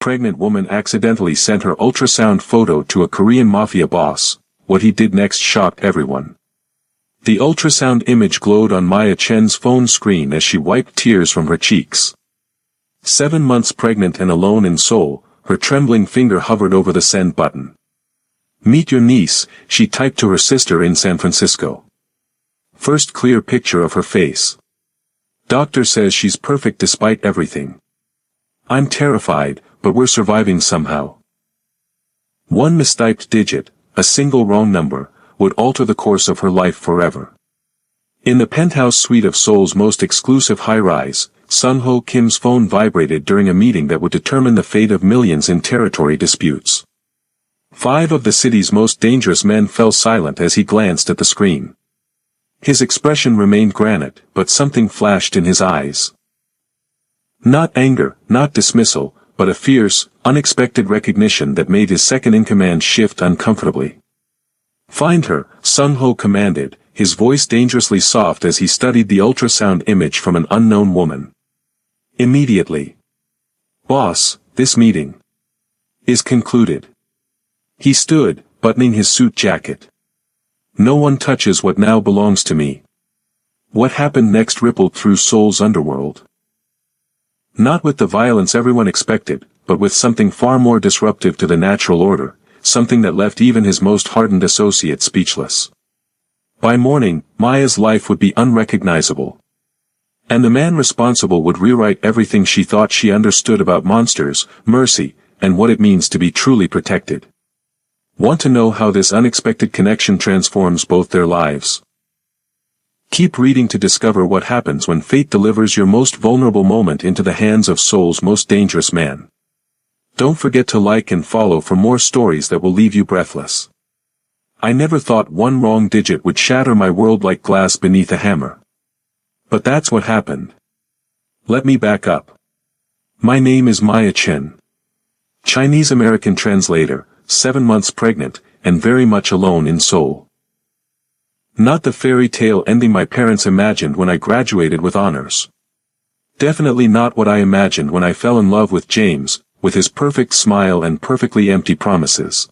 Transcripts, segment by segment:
Pregnant woman accidentally sent her ultrasound photo to a Korean Mafia boss. What he did next shocked everyone. The ultrasound image glowed on Maya Chen's phone screen as she wiped tears from her cheeks. 7 months pregnant and alone in Seoul, her trembling finger hovered over the send button. "Meet your niece," she typed to her sister in San Francisco. First clear picture of her face. "Doctor says she's perfect despite everything. I'm terrified, but we're surviving somehow." One mistyped digit, a single wrong number, would alter the course of her life forever. In the penthouse suite of Seoul's most exclusive high-rise, Sun Ho Kim's phone vibrated during a meeting that would determine the fate of millions in territory disputes. 5 of the city's most dangerous men fell silent as he glanced at the screen. His expression remained granite, but something flashed in his eyes. Not anger, not dismissal, but a fierce, unexpected recognition that made his second-in-command shift uncomfortably. "Find her," Sun Ho commanded, his voice dangerously soft as he studied the ultrasound image from an unknown woman. "Immediately." "Boss, this meeting is concluded." He stood, buttoning his suit jacket. "No one touches what now belongs to me." What happened next rippled through Seoul's underworld. Not with the violence everyone expected, but with something far more disruptive to the natural order, something that left even his most hardened associate speechless. By morning, Maya's life would be unrecognizable. And the man responsible would rewrite everything she thought she understood about monsters, mercy, and what it means to be truly protected. Want to know how this unexpected connection transforms both their lives? Keep reading to discover what happens when fate delivers your most vulnerable moment into the hands of Seoul's most dangerous man. Don't forget to like and follow for more stories that will leave you breathless. I never thought one wrong digit would shatter my world like glass beneath a hammer. But that's what happened. Let me back up. My name is Maya Chen. Chinese-American translator, 7 months pregnant, and very much alone in Seoul. Not the fairy tale ending my parents imagined when I graduated with honors. Definitely not what I imagined when I fell in love with James, with his perfect smile and perfectly empty promises.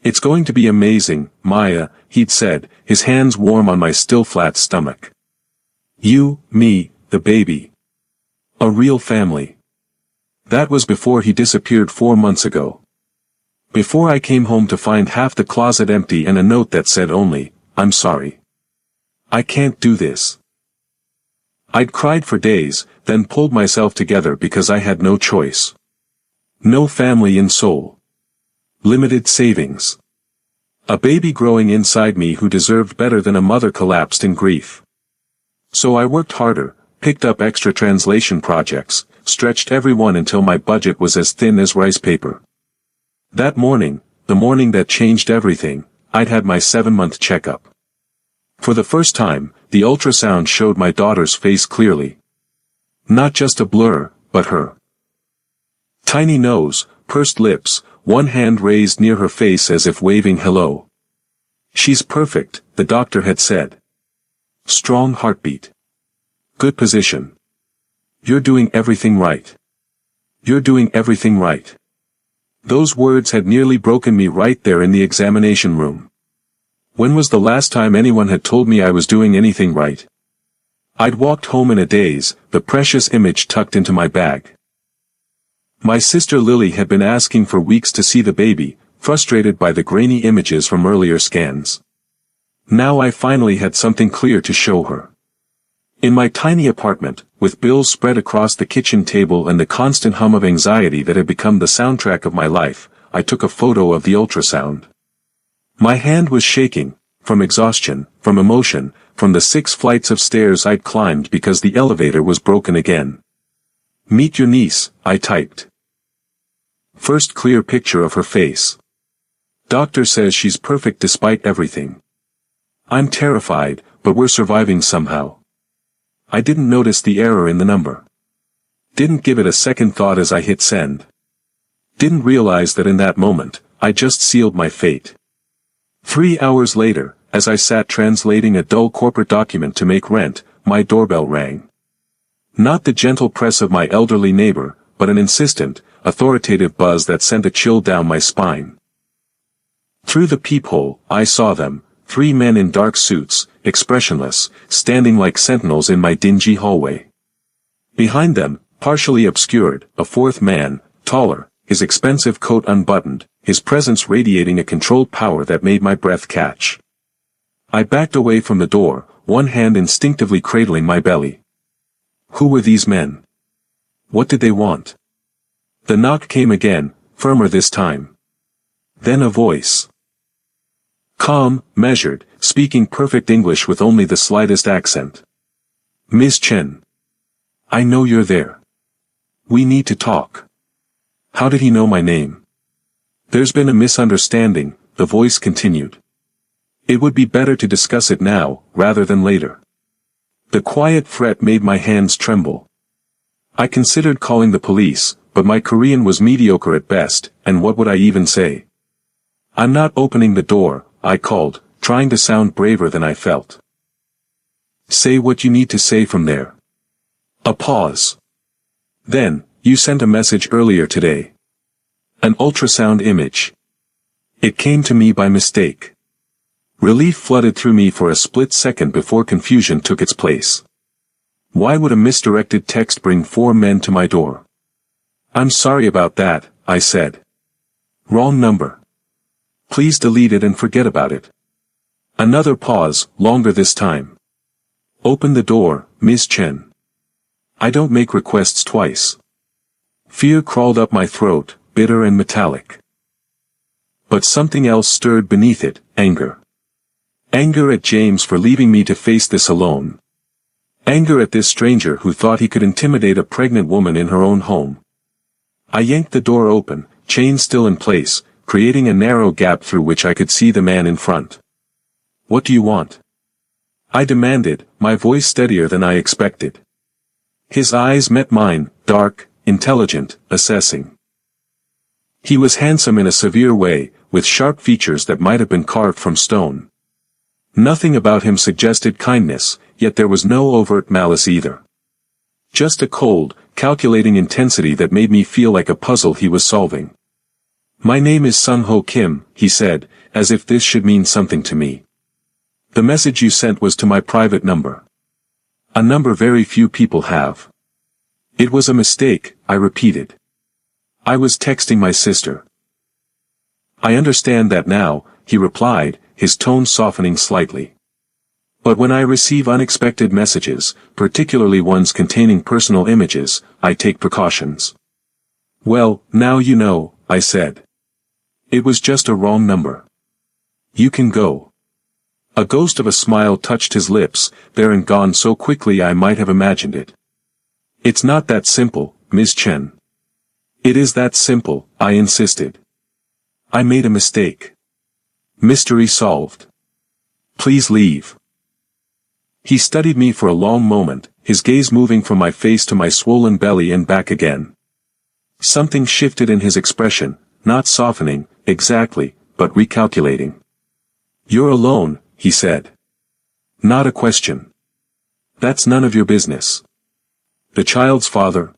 "It's going to be amazing, Maya," he'd said, his hands warm on my still flat stomach. "You, me, the baby. A real family." That was before he disappeared 4 months ago. Before I came home to find half the closet empty and a note that said only, "I'm sorry. I can't do this." I'd cried for days, then pulled myself together because I had no choice. No family in Seoul. Limited savings. A baby growing inside me who deserved better than a mother collapsed in grief. So I worked harder, picked up extra translation projects, stretched every one until my budget was as thin as rice paper. That morning, the morning that changed everything, I'd had my 7-month checkup. For the first time, the ultrasound showed my daughter's face clearly. Not just a blur, but her. Tiny nose, pursed lips, one hand raised near her face as if waving hello. "She's perfect," the doctor had said. "Strong heartbeat. Good position. You're doing everything right. You're doing everything right." Those words had nearly broken me right there in the examination room. When was the last time anyone had told me I was doing anything right? I'd walked home in a daze, the precious image tucked into my bag. My sister Lily had been asking for weeks to see the baby, frustrated by the grainy images from earlier scans. Now I finally had something clear to show her. In my tiny apartment, with bills spread across the kitchen table and the constant hum of anxiety that had become the soundtrack of my life, I took a photo of the ultrasound. My hand was shaking, from exhaustion, from emotion, from the 6 flights of stairs I'd climbed because the elevator was broken again. "Meet your niece," I typed. First clear picture of her face. "Doctor says she's perfect despite everything. I'm terrified, but we're surviving somehow." I didn't notice the error in the number. Didn't give it a second thought as I hit send. Didn't realize that in that moment, I just sealed my fate. 3 hours later, as I sat translating a dull corporate document to make rent, my doorbell rang. Not the gentle press of my elderly neighbor, but an insistent, authoritative buzz that sent a chill down my spine. Through the peephole, I saw them, 3 men in dark suits, expressionless, standing like sentinels in my dingy hallway. Behind them, partially obscured, a 4th man, taller, his expensive coat unbuttoned, his presence radiating a controlled power that made my breath catch. I backed away from the door, one hand instinctively cradling my belly. Who were these men? What did they want? The knock came again, firmer this time. Then a voice. Calm, measured, speaking perfect English with only the slightest accent. Ms. Chen. I know you're there. We need to talk. How did he know my name? There's been a misunderstanding, the voice continued. It would be better to discuss it now, rather than later. The quiet threat made my hands tremble. I considered calling the police, but my Korean was mediocre at best, and what would I even say? I'm not opening the door, I called, trying to sound braver than I felt. Say what you need to say from there. A pause. Then, you sent a message earlier today. An ultrasound image. It came to me by mistake. Relief flooded through me for a split second before confusion took its place. Why would a misdirected text bring 4 men to my door? I'm sorry about that, I said. Wrong number. Please delete it and forget about it. Another pause, longer this time. Open the door, Ms. Chen. I don't make requests twice. Fear crawled up my throat, bitter and metallic. But something else stirred beneath it, anger. Anger at James for leaving me to face this alone. Anger at this stranger who thought he could intimidate a pregnant woman in her own home. I yanked the door open, chain still in place, creating a narrow gap through which I could see the man in front. What do you want? I demanded, my voice steadier than I expected. His eyes met mine, dark, intelligent, assessing. He was handsome in a severe way, with sharp features that might have been carved from stone. Nothing about him suggested kindness, yet there was no overt malice either. Just a cold, calculating intensity that made me feel like a puzzle he was solving. My name is Sung-Ho Kim, he said, as if this should mean something to me. The message you sent was to my private number. A number very few people have. It was a mistake, I repeated. I was texting my sister. I understand that now, he replied, his tone softening slightly. But when I receive unexpected messages, particularly ones containing personal images, I take precautions. Well, now you know, I said. It was just a wrong number. You can go. A ghost of a smile touched his lips, there and gone so quickly I might have imagined it. It's not that simple, Ms. Chen. It is that simple, I insisted. I made a mistake. Mystery solved. Please leave. He studied me for a long moment, his gaze moving from my face to my swollen belly and back again. Something shifted in his expression, not softening, exactly, but recalculating. You're alone, he said. Not a question. That's none of your business. The child's father?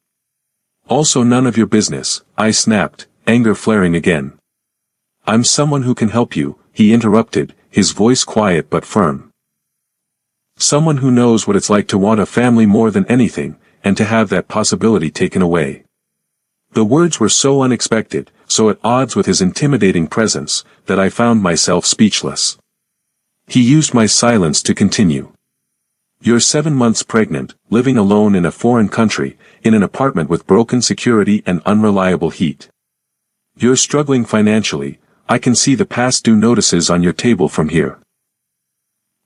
Also none of your business, I snapped, anger flaring again. I'm someone who can help you, he interrupted, his voice quiet but firm. Someone who knows what it's like to want a family more than anything, and to have that possibility taken away. The words were so unexpected, so at odds with his intimidating presence, that I found myself speechless. He used my silence to continue. You're 7 months pregnant, living alone in a foreign country, in an apartment with broken security and unreliable heat. You're struggling financially, I can see the past due notices on your table from here.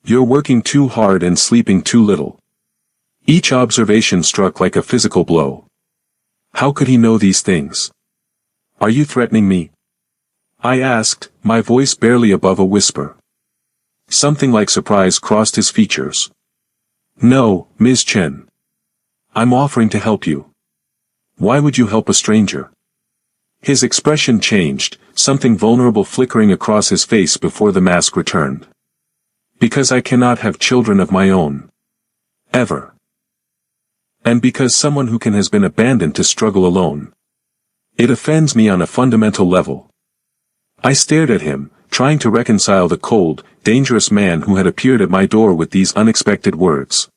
You're working too hard and sleeping too little. Each observation struck like a physical blow. How could he know these things? Are you threatening me? I asked, my voice barely above a whisper. Something like surprise crossed his features. No, Ms. Chen. I'm offering to help you. Why would you help a stranger? His expression changed, something vulnerable flickering across his face before the mask returned. Because I cannot have children of my own. Ever. And because someone who can has been abandoned to struggle alone. It offends me on a fundamental level. I stared at him, trying to reconcile the cold, dangerous man who had appeared at my door with these unexpected words.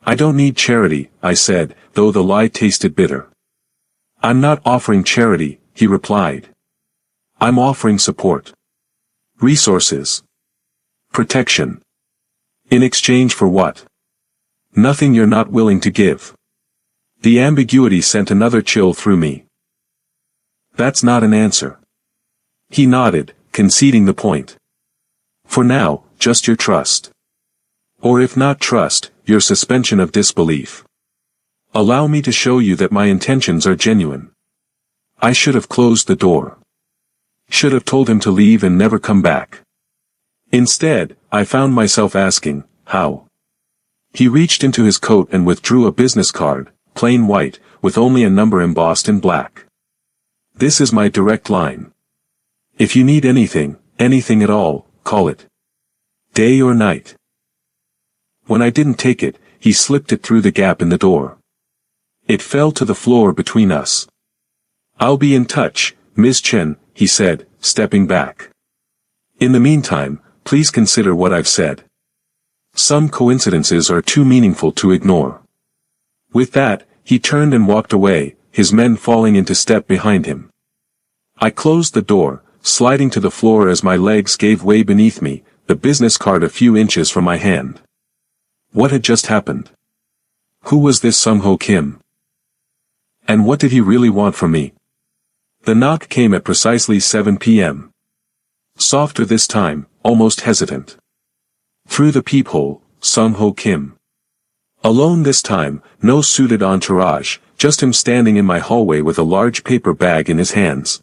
I don't need charity, I said, though the lie tasted bitter. I'm not offering charity, he replied. I'm offering support. Resources. Protection. In exchange for what? Nothing you're not willing to give. The ambiguity sent another chill through me. That's not an answer. He nodded, conceding the point. For now, just your trust. Or if not trust, your suspension of disbelief. Allow me to show you that my intentions are genuine. I should have closed the door. Should have told him to leave and never come back. Instead, I found myself asking, how? He reached into his coat and withdrew a business card, plain white, with only a number embossed in black. This is my direct line. If you need anything, anything at all, call it. Day or night. When I didn't take it, he slipped it through the gap in the door. It fell to the floor between us. I'll be in touch, Ms. Chen, he said, stepping back. In the meantime, please consider what I've said. Some coincidences are too meaningful to ignore. With that, he turned and walked away, his men falling into step behind him. I closed the door, sliding to the floor as my legs gave way beneath me, the business card a few inches from my hand. What had just happened? Who was this Sung-Ho Kim? And what did he really want from me? The knock came at precisely 7 p.m. Softer this time, almost hesitant. Through the peephole, Sung-Ho Kim. Alone this time, no suited entourage, just him standing in my hallway with a large paper bag in his hands.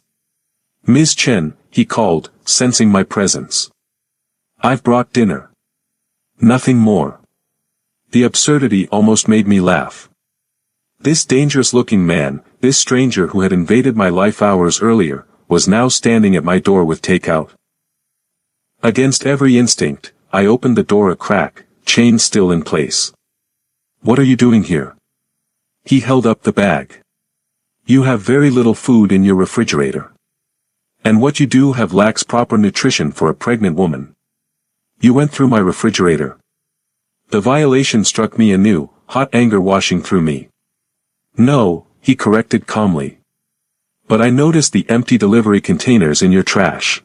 Ms. Chen, he called, sensing my presence. I've brought dinner. Nothing more. The absurdity almost made me laugh. This dangerous-looking man, this stranger who had invaded my life hours earlier, was now standing at my door with takeout. Against every instinct, I opened the door a crack, chain still in place. What are you doing here? He held up the bag. You have very little food in your refrigerator. And what you do have lacks proper nutrition for a pregnant woman. You went through my refrigerator. The violation struck me anew, hot anger washing through me. No, he corrected calmly. But I noticed the empty delivery containers in your trash.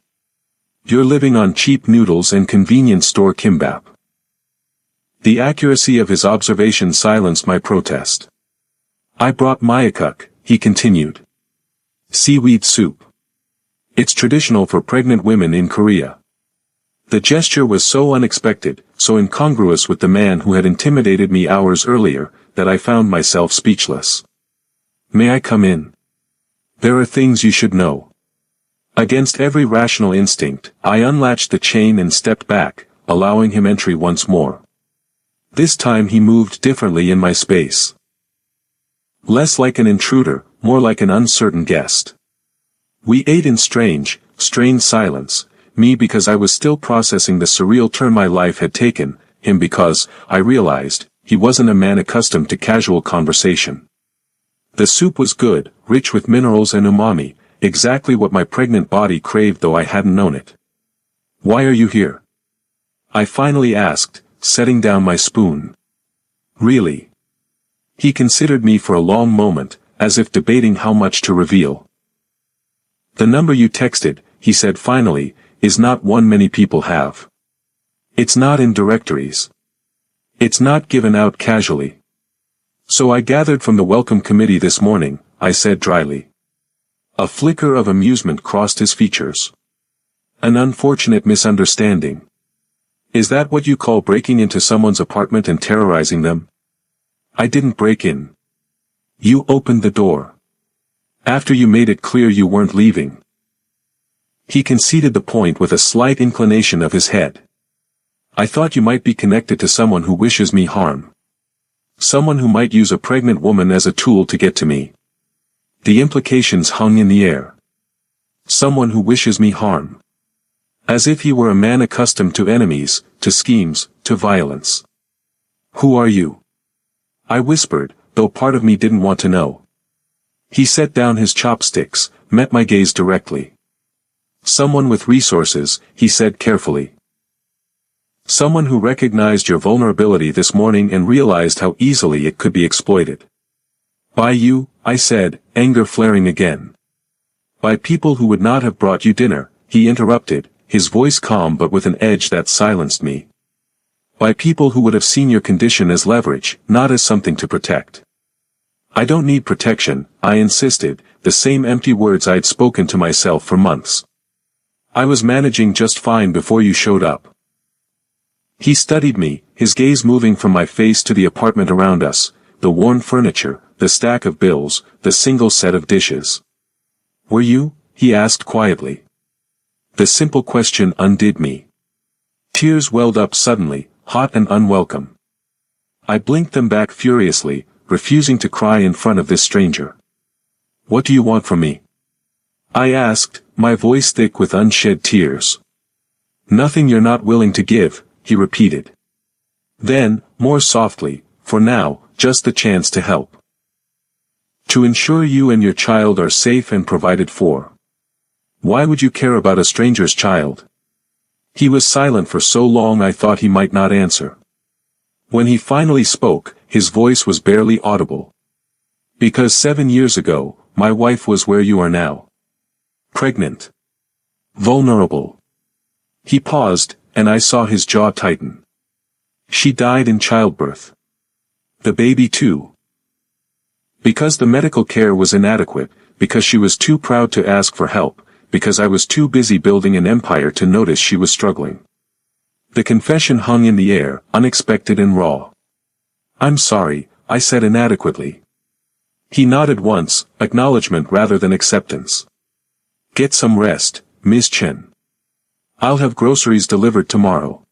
You're living on cheap noodles and convenience store kimbap. The accuracy of his observation silenced my protest. I brought mayakuk, he continued. Seaweed soup. It's traditional for pregnant women in Korea. The gesture was so unexpected, so incongruous with the man who had intimidated me hours earlier, that I found myself speechless. May I come in? There are things you should know. Against every rational instinct, I unlatched the chain and stepped back, allowing him entry once more. This time he moved differently in my space. Less like an intruder, more like an uncertain guest. We ate in strange, strained silence, me because I was still processing the surreal turn my life had taken, him because, I realized, he wasn't a man accustomed to casual conversation. The soup was good, rich with minerals and umami, exactly what my pregnant body craved though I hadn't known it. Why are you here? I finally asked, setting down my spoon. Really? He considered me for a long moment, as if debating how much to reveal. The number you texted, he said finally, is not one many people have. It's not in directories. It's not given out casually. So I gathered from the welcome committee this morning, I said dryly. A flicker of amusement crossed his features. An unfortunate misunderstanding. Is that what you call breaking into someone's apartment and terrorizing them? I didn't break in. You opened the door. After you made it clear you weren't leaving. He conceded the point with a slight inclination of his head. I thought you might be connected to someone who wishes me harm. Someone who might use a pregnant woman as a tool to get to me. The implications hung in the air. Someone who wishes me harm. As if he were a man accustomed to enemies, to schemes, to violence. Who are you? I whispered, though part of me didn't want to know. He set down his chopsticks, met my gaze directly. Someone with resources, he said carefully. Someone who recognized your vulnerability this morning and realized how easily it could be exploited. By you, I said, anger flaring again. By people who would not have brought you dinner, he interrupted, his voice calm but with an edge that silenced me. By people who would have seen your condition as leverage, not as something to protect. I don't need protection, I insisted, the same empty words I'd spoken to myself for months. I was managing just fine before you showed up. He studied me, his gaze moving from my face to the apartment around us, the worn furniture, the stack of bills, the single set of dishes. Were you? He asked quietly. The simple question undid me. Tears welled up suddenly, hot and unwelcome. I blinked them back furiously, refusing to cry in front of this stranger. What do you want from me? I asked, my voice thick with unshed tears. Nothing you're not willing to give, he repeated. Then, more softly, for now, just the chance to help. To ensure you and your child are safe and provided for. Why would you care about a stranger's child? He was silent for so long I thought he might not answer. When he finally spoke, his voice was barely audible. Because 7 years ago, my wife was where you are now. Pregnant. Vulnerable. He paused, and I saw his jaw tighten. She died in childbirth. The baby too. Because the medical care was inadequate, because she was too proud to ask for help, because I was too busy building an empire to notice she was struggling. The confession hung in the air, unexpected and raw. I'm sorry, I said inadequately. He nodded once, acknowledgement rather than acceptance. Get some rest, Ms. Chen. I'll have groceries delivered tomorrow.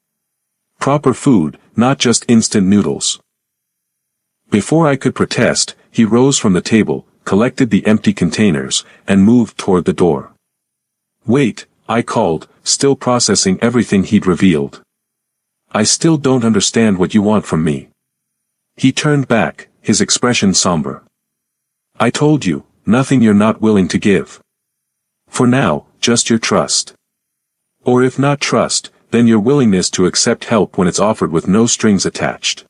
Proper food, not just instant noodles. Before I could protest, he rose from the table, collected the empty containers, and moved toward the door. Wait, I called, still processing everything he'd revealed. I still don't understand what you want from me. He turned back, his expression somber. I told you, nothing you're not willing to give. For now, just your trust. Or if not trust, then your willingness to accept help when it's offered with no strings attached.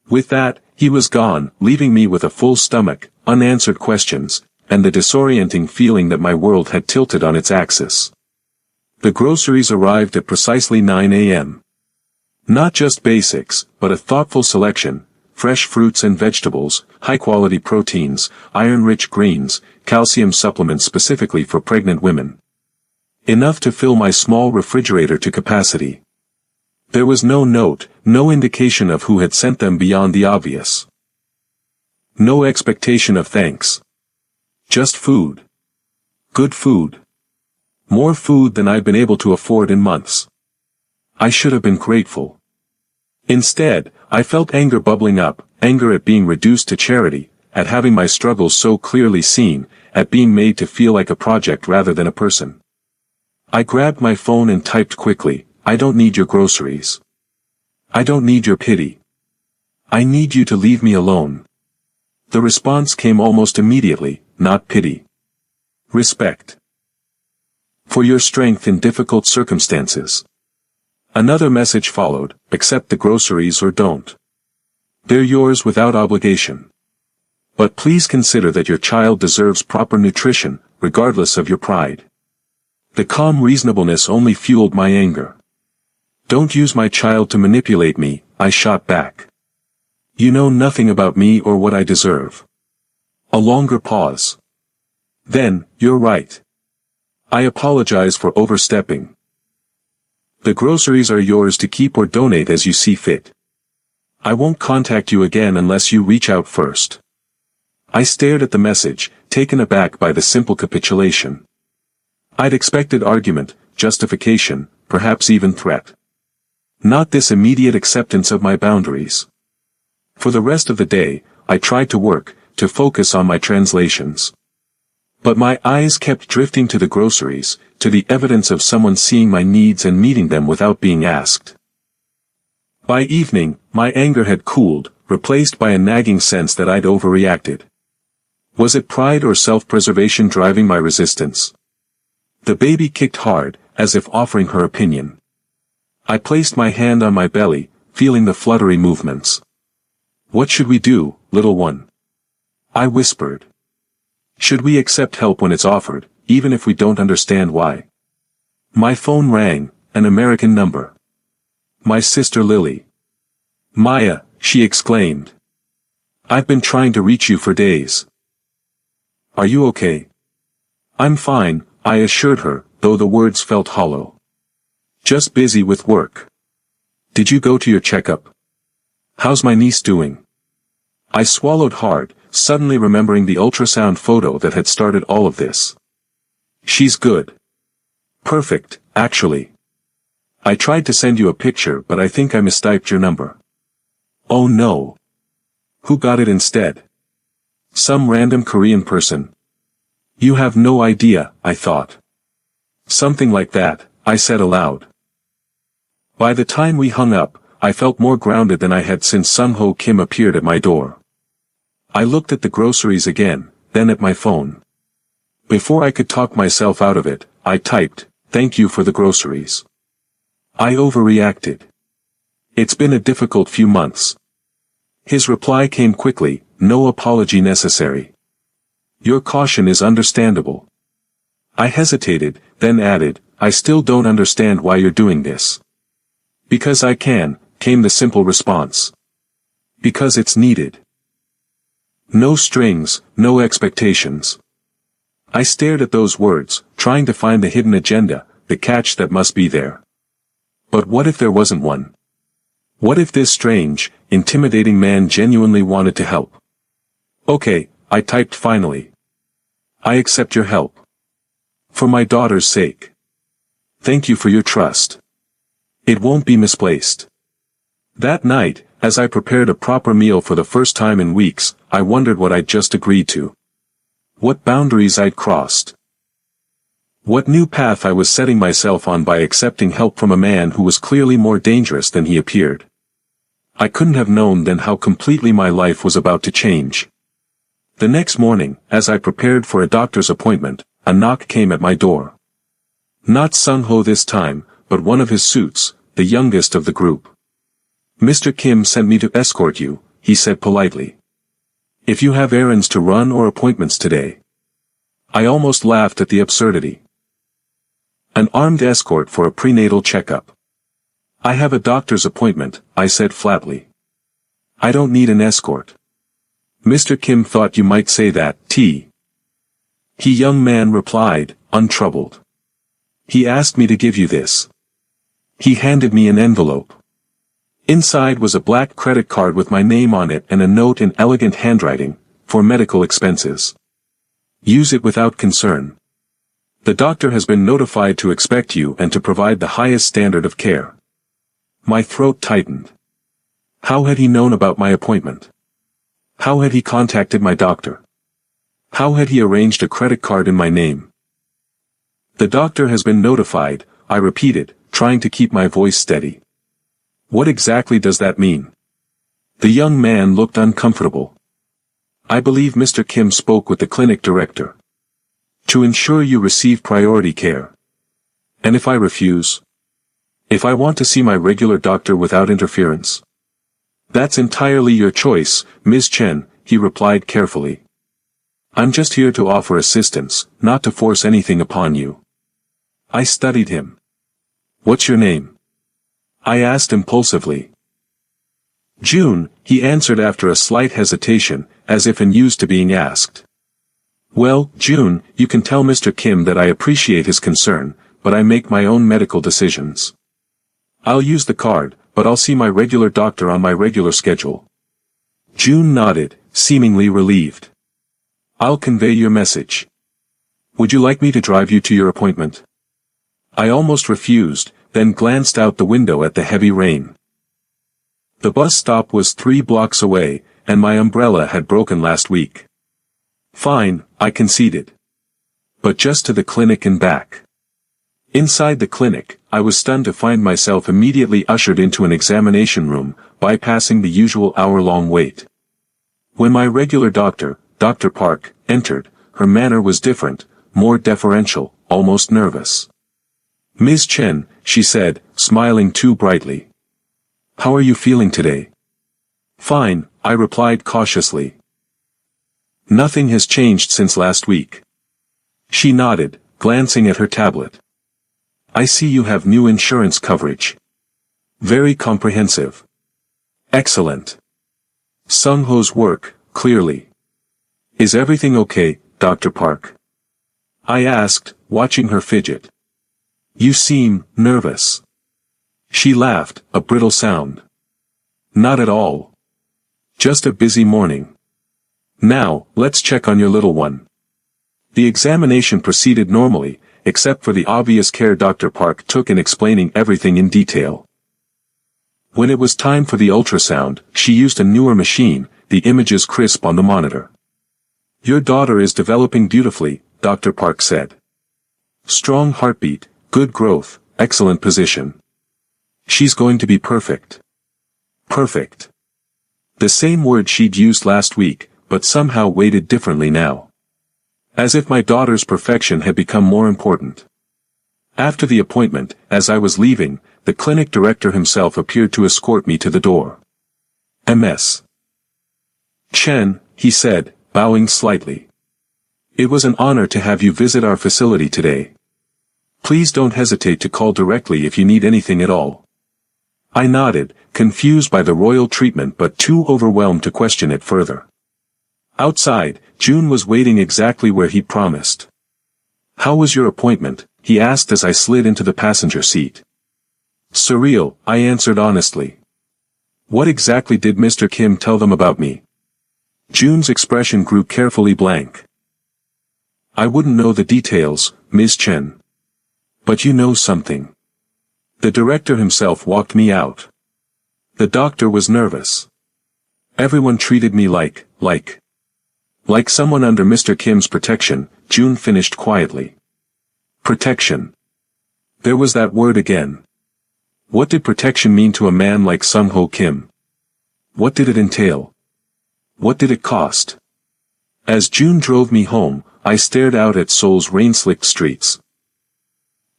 With that, he was gone, leaving me with a full stomach, unanswered questions, and the disorienting feeling that my world had tilted on its axis. The groceries arrived at precisely 9 a.m. Not just basics, but a thoughtful selection, fresh fruits and vegetables, high-quality proteins, iron-rich greens, calcium supplements specifically for pregnant women. Enough to fill my small refrigerator to capacity. There was no note, no indication of who had sent them beyond the obvious. No expectation of thanks. Just food. Good food. More food than I'd been able to afford in months. I should have been grateful. Instead, I felt anger bubbling up, anger at being reduced to charity, at having my struggles so clearly seen, at being made to feel like a project rather than a person. I grabbed my phone and typed quickly, I don't need your groceries. I don't need your pity. I need you to leave me alone. The response came almost immediately, not pity. Respect. For your strength in difficult circumstances. Another message followed, accept the groceries or don't. They're yours without obligation. But please consider that your child deserves proper nutrition, regardless of your pride. The calm reasonableness only fueled my anger. Don't use my child to manipulate me, I shot back. You know nothing about me or what I deserve. A longer pause. Then, you're right. I apologize for overstepping. The groceries are yours to keep or donate as you see fit. I won't contact you again unless you reach out first. I stared at the message, taken aback by the simple capitulation. I'd expected argument, justification, perhaps even threat. Not this immediate acceptance of my boundaries. For the rest of the day, I tried to work, to focus on my translations. But my eyes kept drifting to the groceries, to the evidence of someone seeing my needs and meeting them without being asked. By evening, my anger had cooled, replaced by a nagging sense that I'd overreacted. Was it pride or self-preservation driving my resistance? The baby kicked hard, as if offering her opinion. I placed my hand on my belly, feeling the fluttery movements. "What should we do, little one?" I whispered. "Should we accept help when it's offered, even if we don't understand why?" My phone rang, an American number. My sister Lily. "Maya," she exclaimed. "I've been trying to reach you for days. Are you okay?" "I'm fine," I assured her, though the words felt hollow. "Just busy with work." "Did you go to your checkup? How's my niece doing?" I swallowed hard, suddenly remembering the ultrasound photo that had started all of this. "She's good. Perfect, actually. I tried to send you a picture but I think I mistyped your number." "Oh no. Who got it instead?" "Some random Korean person." "You have no idea," I thought. "Something like that," I said aloud. By the time we hung up, I felt more grounded than I had since Sung-ho Kim appeared at my door. I looked at the groceries again, then at my phone. Before I could talk myself out of it, I typed, "Thank you for the groceries." I overreacted. It's been a difficult few months. His reply came quickly, no apology necessary. "Your caution is understandable." I hesitated, then added, "I still don't understand why you're doing this." "Because I can," came the simple response. "Because it's needed." No strings, no expectations. I stared at those words, trying to find the hidden agenda, the catch that must be there. But what if there wasn't one? What if this strange, intimidating man genuinely wanted to help? "Okay," I typed finally. "I accept your help. For my daughter's sake. Thank you for your trust. It won't be misplaced." That night, as I prepared a proper meal for the first time in weeks, I wondered what I'd just agreed to. What boundaries I'd crossed. What new path I was setting myself on by accepting help from a man who was clearly more dangerous than he appeared. I couldn't have known then how completely my life was about to change. The next morning, as I prepared for a doctor's appointment, a knock came at my door. Not Sung-ho this time, but one of his suits, the youngest of the group. "Mr. Kim sent me to escort you," he said politely. "If you have errands to run or appointments today." I almost laughed at the absurdity. An armed escort for a prenatal checkup. "I have a doctor's appointment," I said flatly. "I don't need an escort." "Mr. Kim thought you might say that, T." He young man replied, untroubled. "He asked me to give you this." He handed me an envelope. Inside was a black credit card with my name on it and a note in elegant handwriting, "For medical expenses. Use it without concern. The doctor has been notified to expect you and to provide the highest standard of care." My throat tightened. How had he known about my appointment? How had he contacted my doctor? How had he arranged a credit card in my name? "The doctor has been notified," I repeated, trying to keep my voice steady. "What exactly does that mean?" The young man looked uncomfortable. "I believe Mr. Kim spoke with the clinic director. To ensure you receive priority care. And if I refuse? If I want to see my regular doctor without interference?" "That's entirely your choice, Ms. Chen," he replied carefully. "I'm just here to offer assistance, not to force anything upon you." I studied him. "What's your name?" I asked impulsively. "June," he answered after a slight hesitation, as if unused to being asked. "Well, June, you can tell Mr. Kim that I appreciate his concern, but I make my own medical decisions. I'll use the card, but I'll see my regular doctor on my regular schedule." June nodded, seemingly relieved. "I'll convey your message. Would you like me to drive you to your appointment?" I almost refused, then glanced out the window at the heavy rain. The bus stop was 3 blocks away, and my umbrella had broken last week. "Fine," I conceded. "But just to the clinic and back." Inside the clinic, I was stunned to find myself immediately ushered into an examination room, bypassing the usual hour-long wait. When my regular doctor, Dr. Park, entered. Her manner was different, more deferential, almost nervous. "Ms. Chen," she said, smiling too brightly. "How are you feeling today?" "Fine," I replied cautiously. "Nothing has changed since last week." She nodded, glancing at her tablet. "I see you have new insurance coverage. Very comprehensive." "Excellent." Sung-ho's work, clearly. "Is everything okay, Dr. Park?" I asked, watching her fidget. "You seem nervous." She laughed, a brittle sound. "Not at all. Just a busy morning. Now, let's check on your little one." The examination proceeded normally, except for the obvious care Dr. Park took in explaining everything in detail. When it was time for the ultrasound, she used a newer machine, the images crisp on the monitor. "Your daughter is developing beautifully," Dr. Park said. "Strong heartbeat, good growth, excellent position. She's going to be perfect." Perfect. The same word she'd used last week, but somehow weighted differently now. As if my daughter's perfection had become more important. After the appointment, as I was leaving, the clinic director himself appeared to escort me to the door. "Ms. Chen," he said, bowing slightly. "It was an honor to have you visit our facility today. Please don't hesitate to call directly if you need anything at all." I nodded, confused by the royal treatment but too overwhelmed to question it further. Outside, June was waiting exactly where he'd promised. "How was your appointment?" he asked as I slid into the passenger seat. "Surreal," I answered honestly. "What exactly did Mr. Kim tell them about me?" June's expression grew carefully blank. "I wouldn't know the details, Ms. Chen. But you know something." The director himself walked me out. The doctor was nervous. "Everyone treated me like someone under Mr. Kim's protection," June finished quietly. Protection. There was that word again. What did protection mean to a man like Sung-ho Kim? What did it entail? What did it cost? As June drove me home, I stared out at Seoul's rain-slicked streets.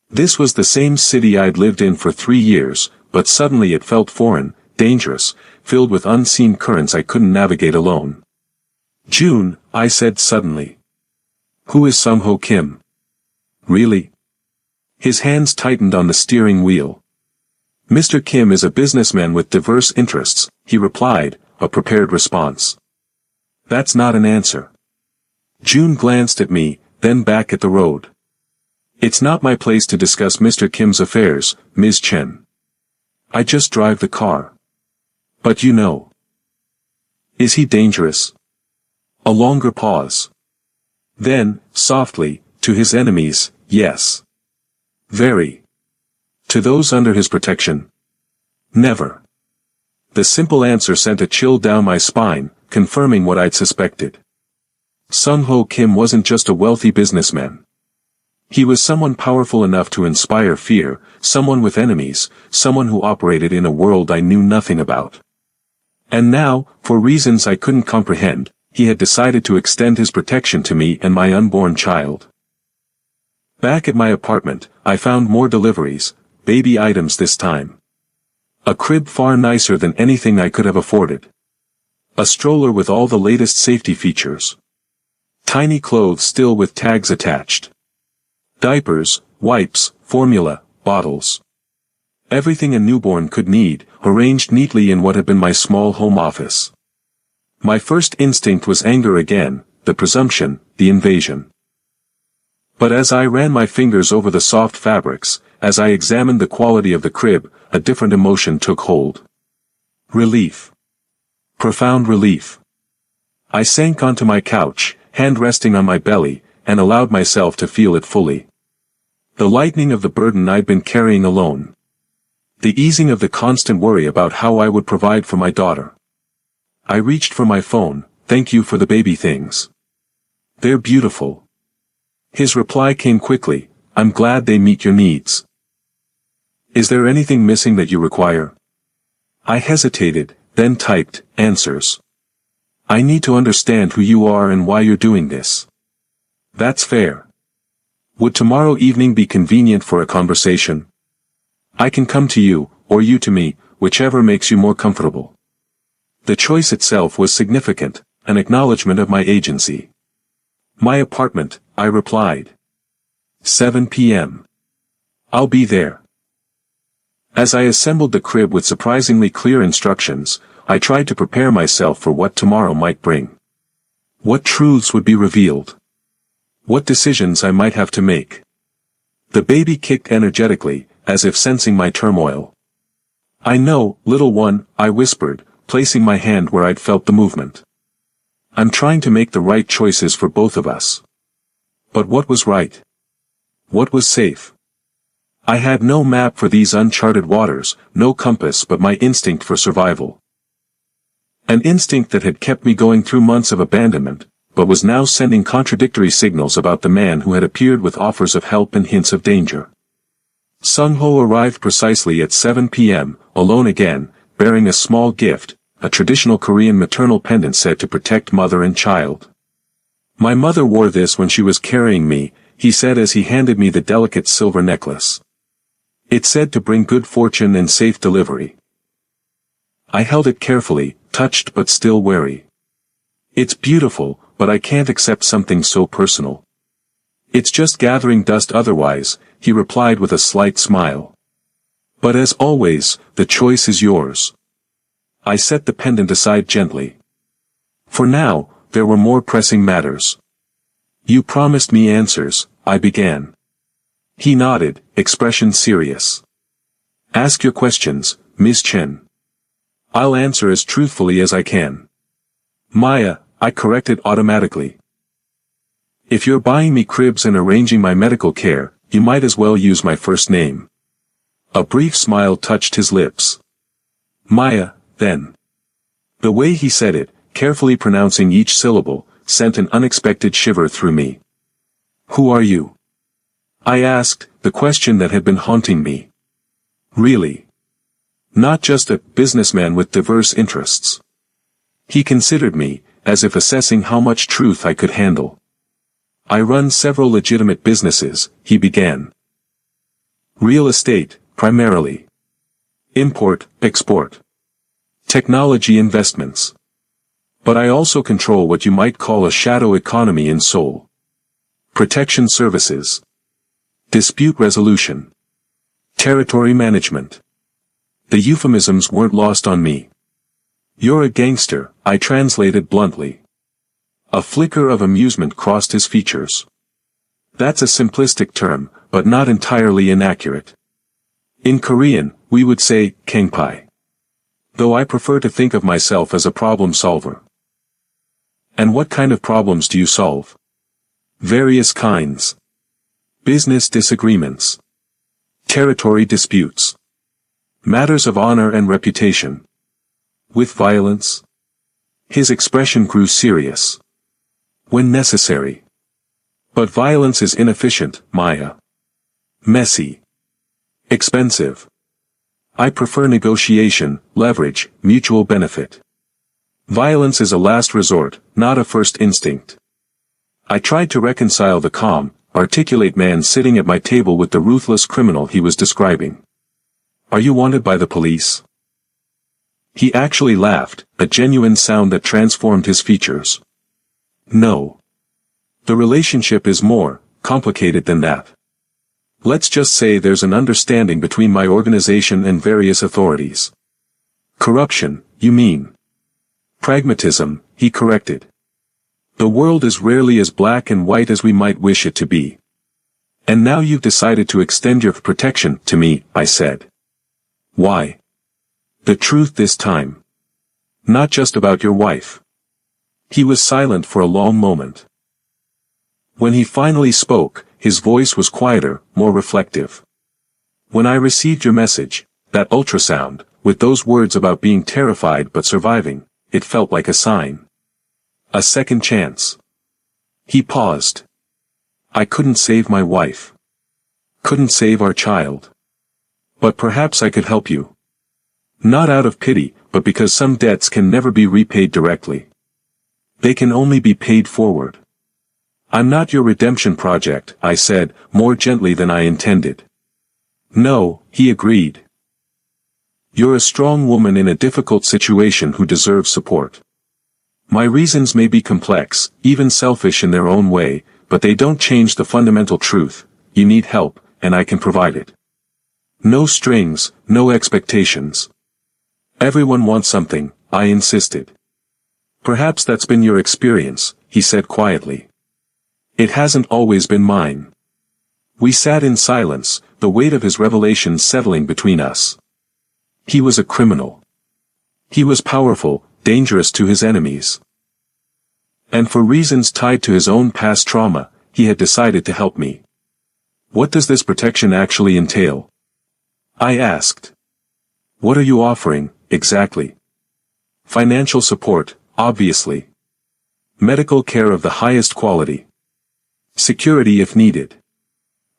This was the same city I'd lived in for 3 years, but suddenly it felt foreign, dangerous, filled with unseen currents I couldn't navigate alone. "June," I said suddenly. "Who is Sung-ho Kim?" "Really?" His hands tightened on the steering wheel. "Mr. Kim is a businessman with diverse interests," he replied, a prepared response. "That's not an answer." June glanced at me, then back at the road. "It's not my place to discuss Mr. Kim's affairs, Ms. Chen. I just drive the car." "But you know." "Is he dangerous?" A longer pause. Then, softly, "To his enemies, yes. Very. To those under his protection? Never." The simple answer sent a chill down my spine, confirming what I'd suspected. Sung-ho Kim wasn't just a wealthy businessman. He was someone powerful enough to inspire fear, someone with enemies, someone who operated in a world I knew nothing about. And now, for reasons I couldn't comprehend, he had decided to extend his protection to me and my unborn child. Back at my apartment, I found more deliveries, baby items this time. A crib far nicer than anything I could have afforded. A stroller with all the latest safety features. Tiny clothes still with tags attached. Diapers, wipes, formula, bottles. Everything a newborn could need, arranged neatly in what had been my small home office. My first instinct was anger again, the presumption, the invasion. But as I ran my fingers over the soft fabrics, as I examined the quality of the crib, a different emotion took hold. Relief. Profound relief. I sank onto my couch, hand resting on my belly, and allowed myself to feel it fully. The lightening of the burden I'd been carrying alone. The easing of the constant worry about how I would provide for my daughter. I reached for my phone. "Thank you for the baby things. They're beautiful." His reply came quickly, "I'm glad they meet your needs. Is there anything missing that you require?" I hesitated, then typed, "Answers. I need to understand who you are and why you're doing this. That's fair. Would tomorrow evening be convenient for a conversation? I can come to you, or you to me, whichever makes you more comfortable. The choice itself was significant, an acknowledgement of my agency. My apartment, I replied. 7 p.m. I'll be there. As I assembled the crib with surprisingly clear instructions, I tried to prepare myself for what tomorrow might bring. What truths would be revealed? What decisions I might have to make? The baby kicked energetically, as if sensing my turmoil. I know, little one, I whispered, placing my hand where I'd felt the movement. I'm trying to make the right choices for both of us. But what was right? What was safe? I had no map for these uncharted waters, no compass but my instinct for survival. An instinct that had kept me going through months of abandonment, but was now sending contradictory signals about the man who had appeared with offers of help and hints of danger. Sung-ho arrived precisely at 7 p.m., alone again, bearing a small gift, a traditional Korean maternal pendant said to protect mother and child. My mother wore this when she was carrying me, he said as he handed me the delicate silver necklace. It said to bring good fortune and safe delivery. I held it carefully, touched but still wary. It's beautiful, but I can't accept something so personal. It's just gathering dust otherwise, he replied with a slight smile. But as always, the choice is yours. I set the pendant aside gently. For now, there were more pressing matters. You promised me answers, I began. He nodded, expression serious. Ask your questions, Ms. Chen. I'll answer as truthfully as I can. Maya, I corrected automatically. If you're buying me cribs and arranging my medical care, you might as well use my first name. A brief smile touched his lips. Maya, then. The way he said it, carefully pronouncing each syllable, sent an unexpected shiver through me. Who are you? I asked, the question that had been haunting me. Really? Not just a businessman with diverse interests. He considered me, as if assessing how much truth I could handle. I run several legitimate businesses, he began. Real estate, primarily. Import, export. Technology investments. But I also control what you might call a shadow economy in Seoul. Protection services. Dispute resolution. Territory management. The euphemisms weren't lost on me. You're a gangster, I translated bluntly. A flicker of amusement crossed his features. That's a simplistic term, but not entirely inaccurate. In Korean, we would say, kangpai. Though I prefer to think of myself as a problem solver. And what kind of problems do you solve? Various kinds. Business disagreements. Territory disputes. Matters of honor and reputation. With violence? His expression grew serious. When necessary. But violence is inefficient, Maya. Messy. Expensive. I prefer negotiation, leverage, mutual benefit. Violence is a last resort, not a first instinct. I tried to reconcile the calm, articulate man sitting at my table with the ruthless criminal he was describing. Are you wanted by the police? He actually laughed, a genuine sound that transformed his features. No. The relationship is more complicated than that. Let's just say there's an understanding between my organization and various authorities. Corruption, you mean? Pragmatism, he corrected. The world is rarely as black and white as we might wish it to be. And now you've decided to extend your protection to me, I said. Why? The truth this time. Not just about your wife. He was silent for a long moment. When he finally spoke, his voice was quieter, more reflective. When I received your message, that ultrasound, with those words about being terrified but surviving, it felt like a sign. A second chance. He paused. I couldn't save my wife. Couldn't save our child. But perhaps I could help you. Not out of pity, but because some debts can never be repaid directly. They can only be paid forward. I'm not your redemption project, I said, more gently than I intended. No, he agreed. You're a strong woman in a difficult situation who deserves support. My reasons may be complex, even selfish in their own way, but they don't change the fundamental truth: you need help, and I can provide it. No strings, no expectations. Everyone wants something, I insisted. Perhaps that's been your experience, he said quietly. It hasn't always been mine. We sat in silence, the weight of his revelations settling between us. He was a criminal. He was powerful, dangerous to his enemies. And for reasons tied to his own past trauma, he had decided to help me. What does this protection actually entail? I asked. What are you offering, exactly? Financial support, obviously. Medical care of the highest quality. Security if needed.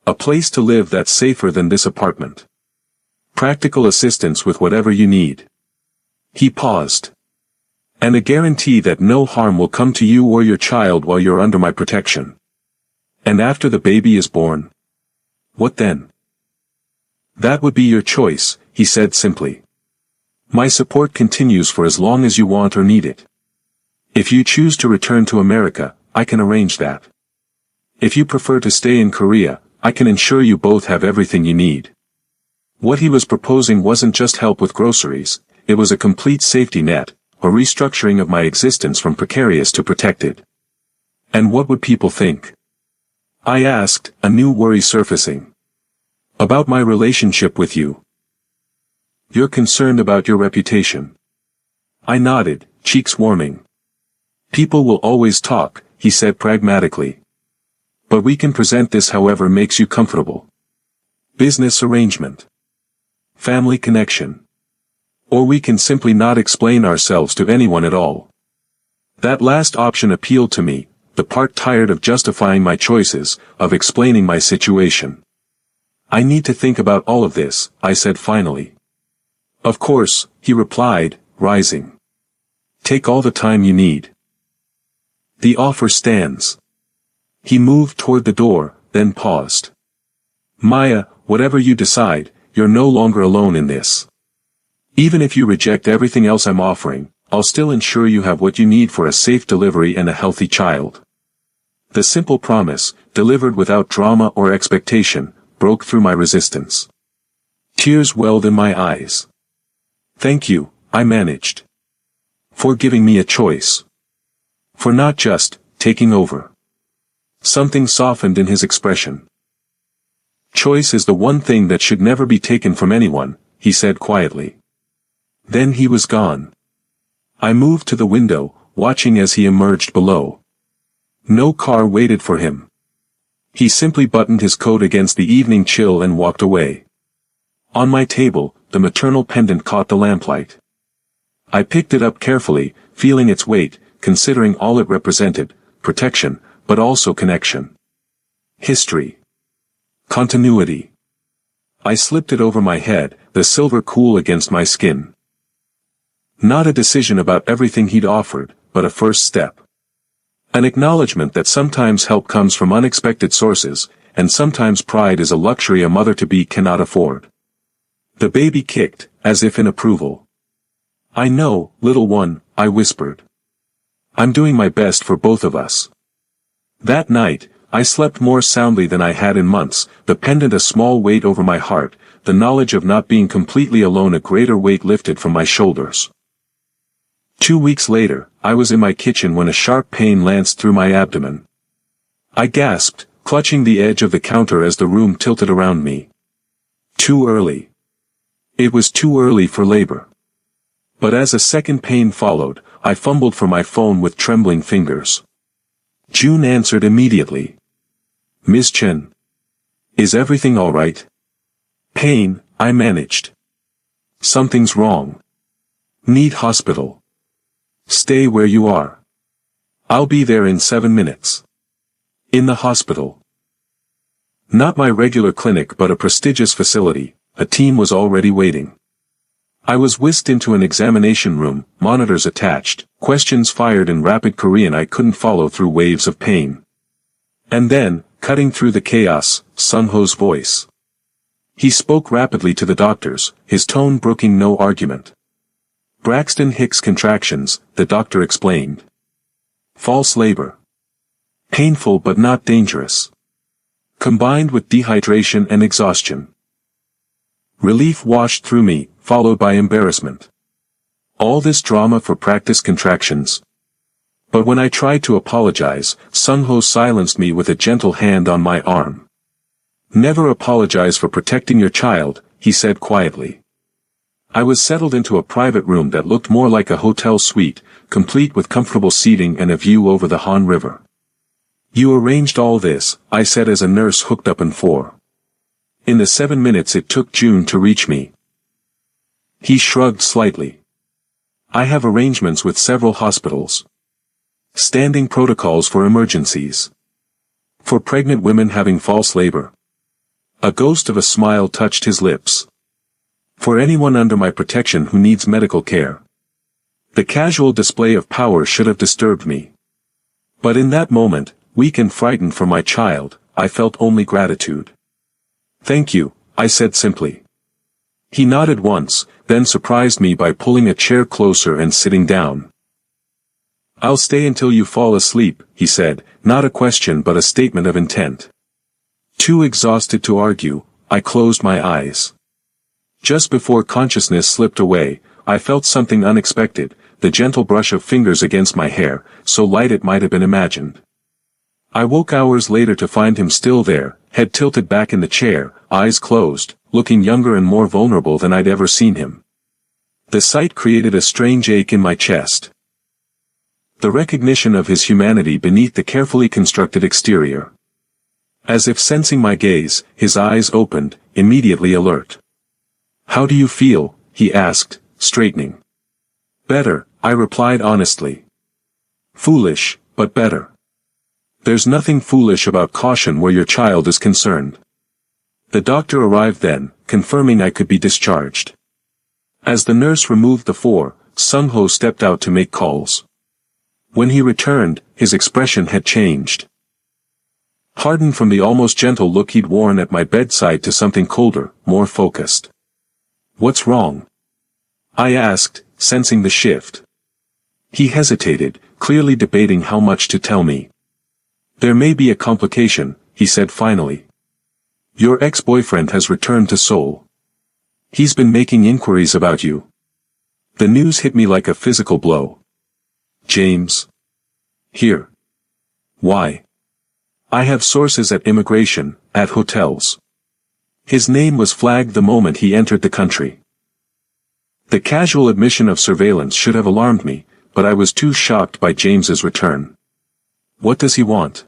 A place to live that's safer than this apartment. Practical assistance with whatever you need. He paused. And a guarantee that no harm will come to you or your child while you're under my protection. And after the baby is born? What then? That would be your choice, he said simply. My support continues for as long as you want or need it. If you choose to return to America, I can arrange that. If you prefer to stay in Korea, I can ensure you both have everything you need. What he was proposing wasn't just help with groceries, it was a complete safety net, a restructuring of my existence from precarious to protected. And what would people think? I asked, a new worry surfacing. About my relationship with you. You're concerned about your reputation. I nodded, cheeks warming. People will always talk, he said pragmatically. But we can present this however makes you comfortable. Business arrangement. Family connection. Or we can simply not explain ourselves to anyone at all. That last option appealed to me, the part tired of justifying my choices, of explaining my situation. I need to think about all of this, I said finally. Of course, he replied, rising. Take all the time you need. The offer stands. He moved toward the door, then paused. Maya, whatever you decide, you're no longer alone in this. Even if you reject everything else I'm offering, I'll still ensure you have what you need for a safe delivery and a healthy child. The simple promise, delivered without drama or expectation, broke through my resistance. Tears welled in my eyes. Thank you, I managed. For giving me a choice. For not just taking over. Something softened in his expression. Choice is the one thing that should never be taken from anyone, he said quietly. Then he was gone. I moved to the window, watching as he emerged below. No car waited for him. He simply buttoned his coat against the evening chill and walked away. On my table, the maternal pendant caught the lamplight. I picked it up carefully, feeling its weight, considering all it represented, protection, but also connection. History. Continuity. I slipped it over my head, the silver cool against my skin. Not a decision about everything he'd offered, but a first step. An acknowledgement that sometimes help comes from unexpected sources, and sometimes pride is a luxury a mother-to-be cannot afford. The baby kicked, as if in approval. I know, little one, I whispered. I'm doing my best for both of us. That night, I slept more soundly than I had in months, the pendant a small weight over my heart, the knowledge of not being completely alone a greater weight lifted from my shoulders. 2 weeks later, I was in my kitchen when a sharp pain lanced through my abdomen. I gasped, clutching the edge of the counter as the room tilted around me. Too early. It was too early for labor. But as a second pain followed, I fumbled for my phone with trembling fingers. June answered immediately. Miss Chen. Is everything all right? Pain, I managed. Something's wrong. Need hospital. Stay where you are. I'll be there in 7 minutes. In the hospital. Not my regular clinic but a prestigious facility, a team was already waiting. I was whisked into an examination room, monitors attached, questions fired in rapid Korean I couldn't follow through waves of pain. And then, cutting through the chaos, Sun-ho's voice. He spoke rapidly to the doctors, his tone brooking no argument. Braxton Hicks contractions, the doctor explained. False labor. Painful but not dangerous. Combined with dehydration and exhaustion. Relief washed through me, followed by embarrassment. All this drama for practice contractions. But when I tried to apologize, Sun-ho silenced me with a gentle hand on my arm. Never apologize for protecting your child, he said quietly. I was settled into a private room that looked more like a hotel suite, complete with comfortable seating and a view over the Han River. You arranged all this, I said as a nurse hooked up in 4. In the 7 minutes it took June to reach me. He shrugged slightly. I have arrangements with several hospitals. Standing protocols for emergencies. For pregnant women having false labor. A ghost of a smile touched his lips. For anyone under my protection who needs medical care. The casual display of power should have disturbed me. But in that moment, weak and frightened for my child, I felt only gratitude. Thank you, I said simply. He nodded once, then surprised me by pulling a chair closer and sitting down. I'll stay until you fall asleep, he said, not a question but a statement of intent. Too exhausted to argue, I closed my eyes. Just before consciousness slipped away, I felt something unexpected, the gentle brush of fingers against my hair, so light it might have been imagined. I woke hours later to find him still there, head tilted back in the chair, eyes closed, looking younger and more vulnerable than I'd ever seen him. The sight created a strange ache in my chest. The recognition of his humanity beneath the carefully constructed exterior. As if sensing my gaze, his eyes opened, immediately alert. How do you feel? He asked, straightening. Better, I replied honestly. Foolish, but better. There's nothing foolish about caution where your child is concerned. The doctor arrived then, confirming I could be discharged. As the nurse removed the 4, Sun-ho stepped out to make calls. When he returned, his expression had changed. Hardened from the almost gentle look he'd worn at my bedside to something colder, more focused. What's wrong? I asked, sensing the shift. He hesitated, clearly debating how much to tell me. There may be a complication, he said finally. Your ex-boyfriend has returned to Seoul. He's been making inquiries about you. The news hit me like a physical blow. James. Here. Why? I have sources at immigration, at hotels. His name was flagged the moment he entered the country. The casual admission of surveillance should have alarmed me, but I was too shocked by James's return. What does he want?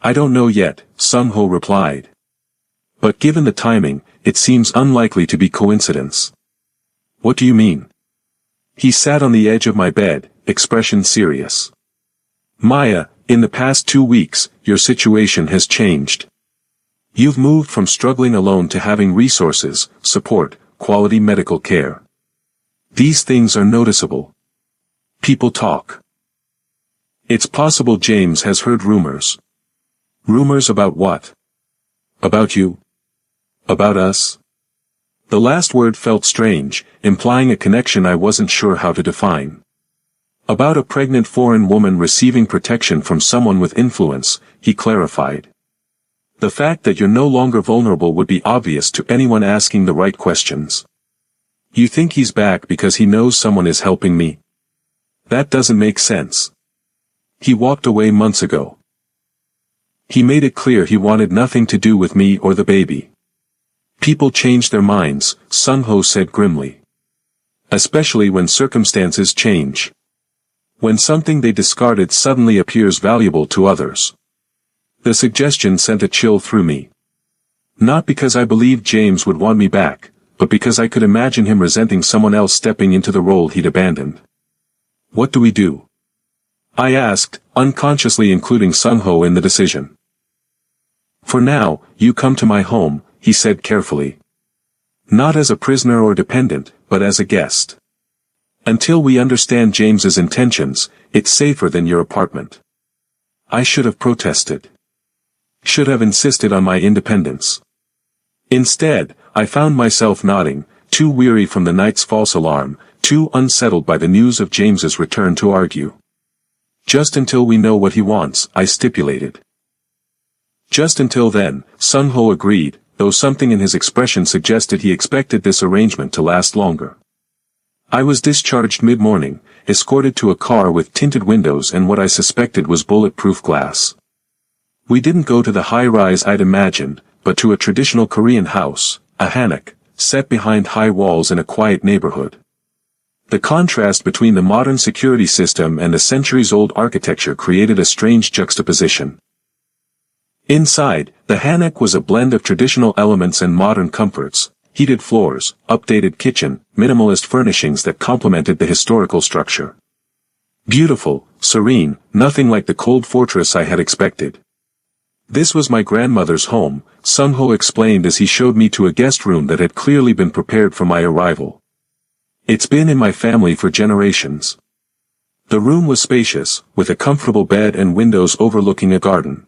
I don't know yet, Sun-ho replied. But given the timing, it seems unlikely to be coincidence. What do you mean? He sat on the edge of my bed, expression serious. Maya, in the past 2 weeks, your situation has changed. You've moved from struggling alone to having resources, support, quality medical care. These things are noticeable. People talk. It's possible James has heard rumors. Rumors about what? About you? About us? The last word felt strange, implying a connection I wasn't sure how to define. About a pregnant foreign woman receiving protection from someone with influence, he clarified. The fact that you're no longer vulnerable would be obvious to anyone asking the right questions. You think he's back because he knows someone is helping me? That doesn't make sense. He walked away months ago. He made it clear he wanted nothing to do with me or the baby. People change their minds, Sun-ho said grimly. Especially when circumstances change. When something they discarded suddenly appears valuable to others. The suggestion sent a chill through me. Not because I believed James would want me back, but because I could imagine him resenting someone else stepping into the role he'd abandoned. What do we do? I asked, unconsciously including Sun-ho in the decision. For now, you come to my home, he said carefully. Not as a prisoner or dependent, but as a guest. Until we understand James's intentions, it's safer than your apartment. I should have protested. Should have insisted on my independence. Instead, I found myself nodding, too weary from the night's false alarm, too unsettled by the news of James's return to argue. Just until we know what he wants, I stipulated. Just until then, Sung-ho agreed, though something in his expression suggested he expected this arrangement to last longer. I was discharged mid-morning, escorted to a car with tinted windows and what I suspected was bulletproof glass. We didn't go to the high-rise I'd imagined, but to a traditional Korean house, a hanok, set behind high walls in a quiet neighborhood. The contrast between the modern security system and the centuries-old architecture created a strange juxtaposition. Inside, the hanok was a blend of traditional elements and modern comforts, heated floors, updated kitchen, minimalist furnishings that complemented the historical structure. Beautiful, serene, nothing like the cold fortress I had expected. This was my grandmother's home, Sung-ho explained as he showed me to a guest room that had clearly been prepared for my arrival. It's been in my family for generations. The room was spacious, with a comfortable bed and windows overlooking a garden.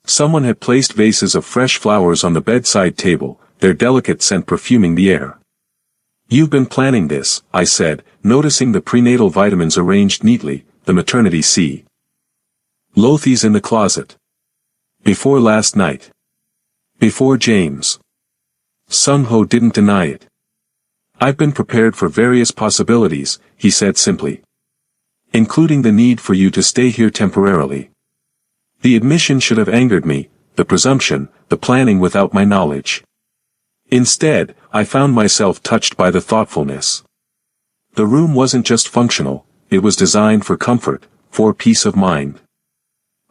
Someone had placed vases of fresh flowers on the bedside table, their delicate scent perfuming the air. You've been planning this, I said, noticing the prenatal vitamins arranged neatly, the maternity C. Lothies in the closet. Before last night. Before James. Sung-ho didn't deny it. I've been prepared for various possibilities, he said simply. Including the need for you to stay here temporarily. The admission should have angered me, the presumption, the planning without my knowledge. Instead, I found myself touched by the thoughtfulness. The room wasn't just functional, it was designed for comfort, for peace of mind.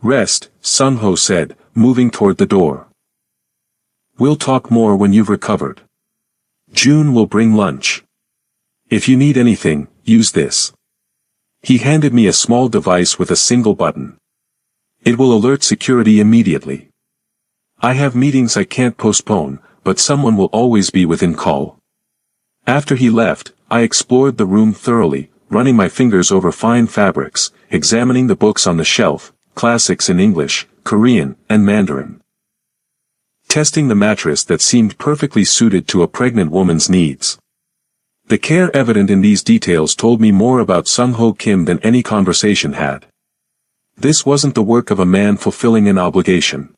Rest, Sung-ho said, moving toward the door. We'll talk more when you've recovered. June will bring lunch. If you need anything, use this. He handed me a small device with a single button. It will alert security immediately. I have meetings I can't postpone, but someone will always be within call. After he left, I explored the room thoroughly, running my fingers over fine fabrics, examining the books on the shelf, classics in English, Korean, and Mandarin. Testing the mattress that seemed perfectly suited to a pregnant woman's needs. The care evident in these details told me more about Sung-ho Kim than any conversation had. This wasn't the work of a man fulfilling an obligation.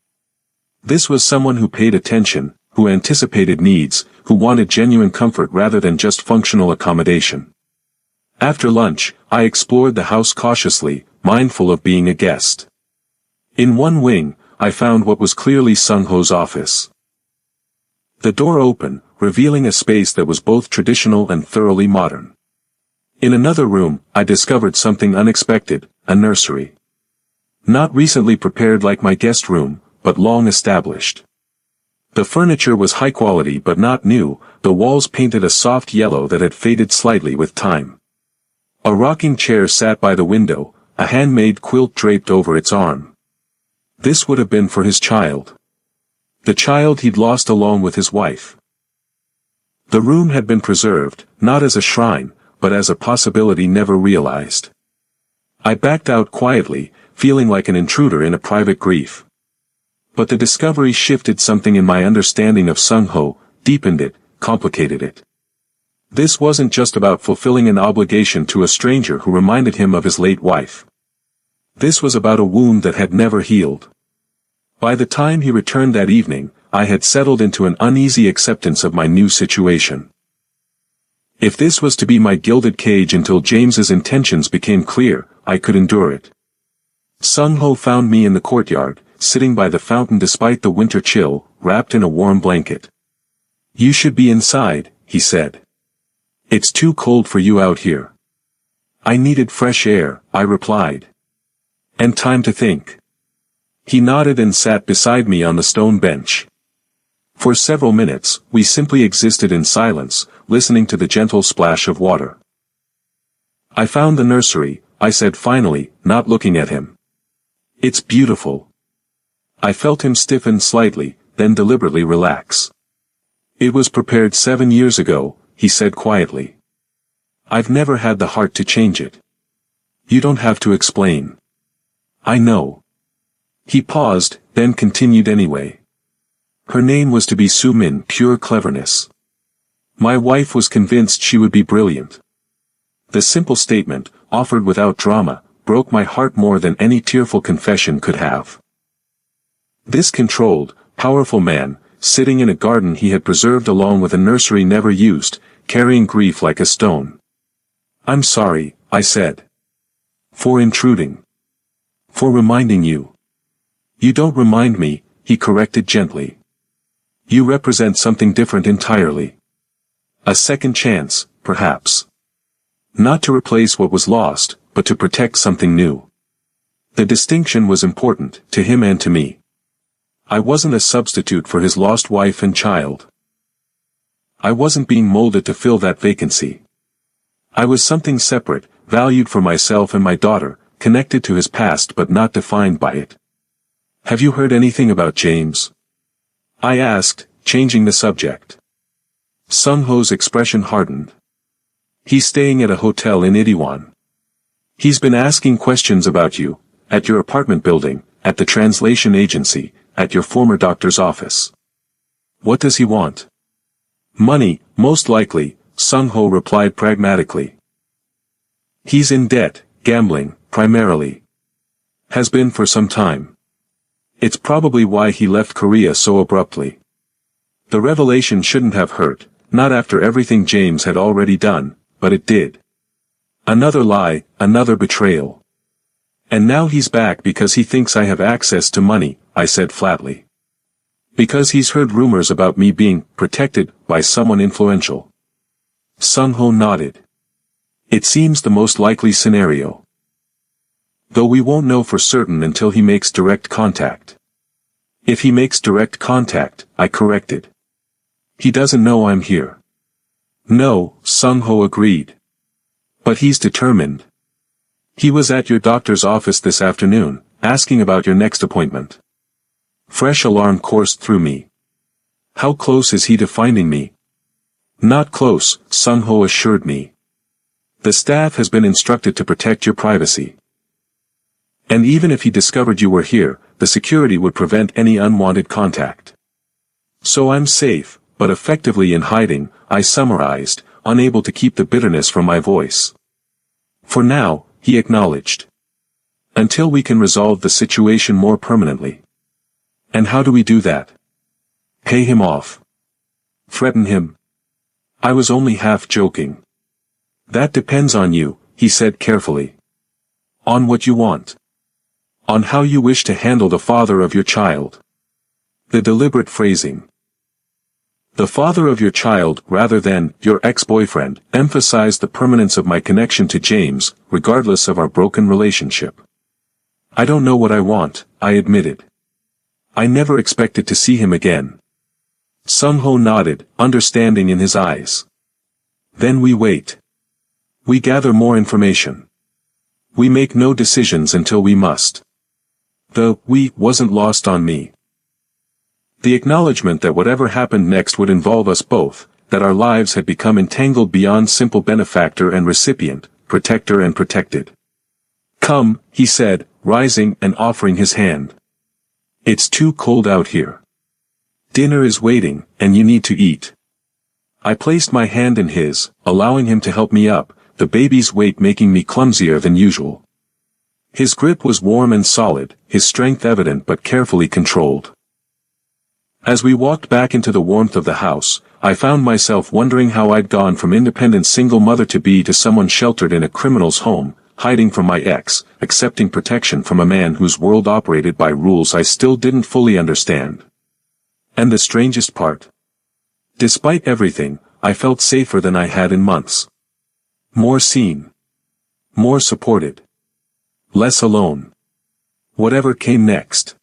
This was someone who paid attention, who anticipated needs, who wanted genuine comfort rather than just functional accommodation. After lunch, I explored the house cautiously, mindful of being a guest. In one wing, I found what was clearly Sung-ho's office. The door opened, revealing a space that was both traditional and thoroughly modern. In another room, I discovered something unexpected, a nursery. Not recently prepared like my guest room, but long established. The furniture was high quality but not new, the walls painted a soft yellow that had faded slightly with time. A rocking chair sat by the window, a handmade quilt draped over its arm. This would have been for his child. The child he'd lost along with his wife. The room had been preserved, not as a shrine, but as a possibility never realized. I backed out quietly, feeling like an intruder in a private grief. But the discovery shifted something in my understanding of Sung-ho, deepened it, complicated it. This wasn't just about fulfilling an obligation to a stranger who reminded him of his late wife. This was about a wound that had never healed. By the time he returned that evening, I had settled into an uneasy acceptance of my new situation. If this was to be my gilded cage until James's intentions became clear, I could endure it. Sung-ho found me in the courtyard, sitting by the fountain despite the winter chill, wrapped in a warm blanket. You should be inside, he said. It's too cold for you out here. I needed fresh air, I replied. And time to think. He nodded and sat beside me on the stone bench. For several minutes, we simply existed in silence, listening to the gentle splash of water. I found the nursery, I said finally, not looking at him. It's beautiful. I felt him stiffen slightly, then deliberately relax. It was prepared 7 years ago, he said quietly. I've never had the heart to change it. You don't have to explain. I know. He paused, then continued anyway. Her name was to be Su-min, pure cleverness. My wife was convinced she would be brilliant. The simple statement, offered without drama, broke my heart more than any tearful confession could have. This controlled, powerful man, sitting in a garden he had preserved along with a nursery never used, carrying grief like a stone. I'm sorry, I said. For intruding. For reminding you. You don't remind me, he corrected gently. You represent something different entirely. A second chance, perhaps. Not to replace what was lost, but to protect something new. The distinction was important, to him and to me. I wasn't a substitute for his lost wife and child. I wasn't being molded to fill that vacancy. I was something separate, valued for myself and my daughter, connected to his past but not defined by it. Have you heard anything about James? I asked, changing the subject. Sung-ho's expression hardened. He's staying at a hotel in Itaewon. He's been asking questions about you, at your apartment building, at the translation agency, at your former doctor's office. What does he want? Money, most likely, Sung-ho replied pragmatically. He's in debt, gambling, primarily. Has been for some time. It's probably why he left Korea so abruptly. The revelation shouldn't have hurt, not after everything James had already done, but it did. Another lie, another betrayal. And now he's back because he thinks I have access to money, I said flatly. Because he's heard rumors about me being protected by someone influential. Sung-ho nodded. It seems the most likely scenario. Though we won't know for certain until he makes direct contact. If he makes direct contact, I corrected. He doesn't know I'm here. No, Sung-ho agreed. But he's determined. He was at your doctor's office this afternoon, asking about your next appointment. Fresh alarm coursed through me. How close is he to finding me? Not close, Sung-ho assured me. The staff has been instructed to protect your privacy. And even if he discovered you were here, the security would prevent any unwanted contact. So I'm safe, but effectively in hiding, I summarized, unable to keep the bitterness from my voice. For now, he acknowledged. Until we can resolve the situation more permanently. And how do we do that? Pay him off. Threaten him. I was only half joking. That depends on you, he said carefully. On what you want. On how you wish to handle the father of your child. The deliberate phrasing. The father of your child, rather than your ex-boyfriend, emphasized the permanence of my connection to James, regardless of our broken relationship. I don't know what I want, I admitted. I never expected to see him again. Sung-ho nodded, understanding in his eyes. Then we wait. We gather more information. We make no decisions until we must. The "we" wasn't lost on me. The acknowledgement that whatever happened next would involve us both, that our lives had become entangled beyond simple benefactor and recipient, protector and protected. Come, he said, rising and offering his hand. It's too cold out here. Dinner is waiting, and you need to eat. I placed my hand in his, allowing him to help me up, the baby's weight making me clumsier than usual. His grip was warm and solid, his strength evident but carefully controlled. As we walked back into the warmth of the house, I found myself wondering how I'd gone from independent single mother-to-be to someone sheltered in a criminal's home, hiding from my ex, accepting protection from a man whose world operated by rules I still didn't fully understand. And the strangest part? Despite everything, I felt safer than I had in months. More seen. More supported. Less alone. Whatever came next.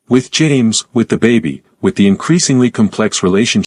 With James, with the baby, with the increasingly complex relationship